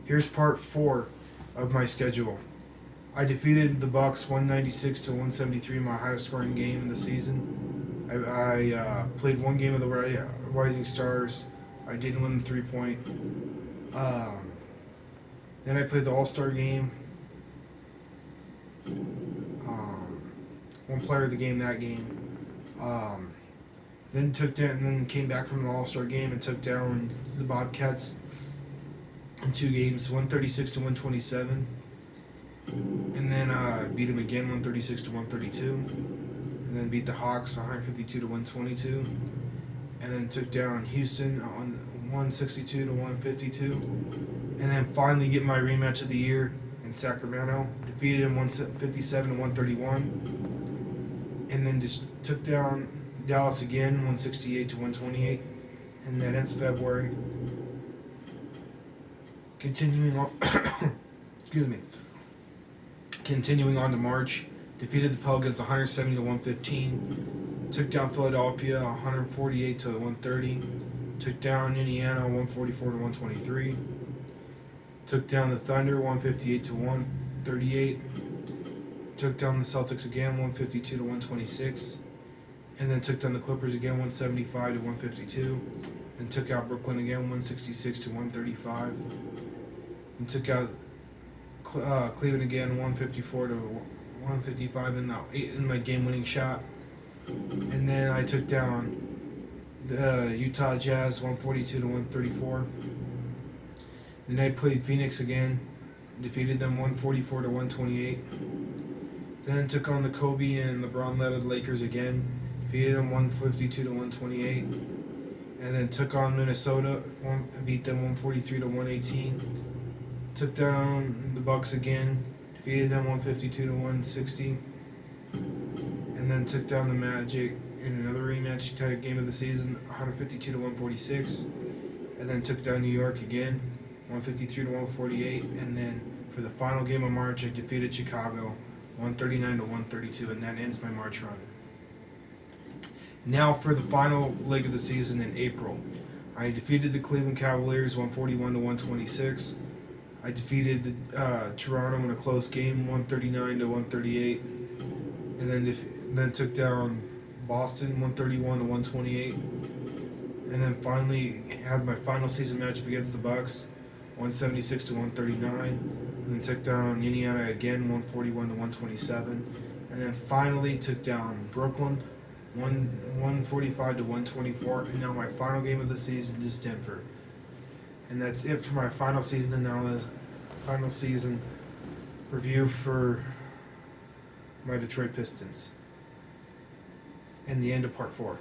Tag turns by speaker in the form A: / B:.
A: Here's part 4 of my schedule. I defeated the Bucks 196 to 173, my highest scoring game in the season. I played one game of the Rising Stars. I didn't win the 3-point. Um, then I played the All-Star game. One player of the game that game. Um, then came back from the All-Star game and took down the Bobcats in 2 games, 136 to 127. And then beat them again, 136 to 132. And then beat the Hawks 152 to 122. And then took down Houston on 162 to 152. And then finally get my rematch of the year in Sacramento. Defeated them 157 to 131. And then just took down Dallas again, 168 to 128. And that ends February. Continuing on, excuse me. Continuing on to March, defeated the Pelicans 170 to 115. Took down Philadelphia 148 to 130. Took down Indiana 144 to 123. Took down the Thunder 158 to 138. Took down the Celtics again 152 to 126. And then took down the Clippers again 175 to 152. Then took out Brooklyn again 166 to 135. And took out Cleveland again 154 to 155 in my game-winning shot. And then I took down the Utah Jazz 142 to 134. Then I played Phoenix again, defeated them 144 to 128. Then took on the Kobe and LeBron-led Lakers again, defeated them 152 to 128. And then took on Minnesota, beat them 143 to 118. Took down the Bucks again, defeated them 152 to 160. And then took down the Magic in another rematch type game of the season, 152 to 146. And then took down New York again, 153 to 148. And then for the final game of March, I defeated Chicago, 139 to 132. And that ends my March run. Now for the final leg of the season in April. I defeated the Cleveland Cavaliers 141 to 126. I defeated Toronto in a close game 139 to 138. And then took down Boston 131 to 128. And then finally had my final season matchup against the Bucks 176 to 139. And then took down Indiana again 141 to 127. And then finally took down Brooklyn 145 to 124, and now my final game of the season is Denver. And that's it for my final season analysis, final season review for my Detroit Pistons. And the end of part 4.